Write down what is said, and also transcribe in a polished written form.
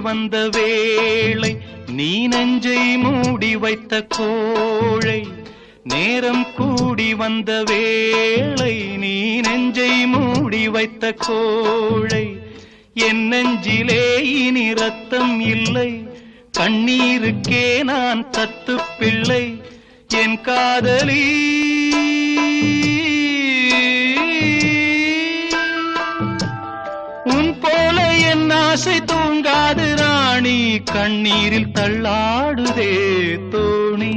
வந்த வேளை நீ நெஞ்சை மூடி வைத்த கோழை நேரம் கூடி வந்த வேளை நீ நெஞ்சை மூடி வைத்த கோழை என் நெஞ்சிலே இனி ரத்தம் இல்லை கண்ணீருக்கே நான் தத்து பிள்ளை என் காதலி உன் போல என் ஆசை தூங்காது ராணி கண்ணீரில் தள்ளாடுதே தோணி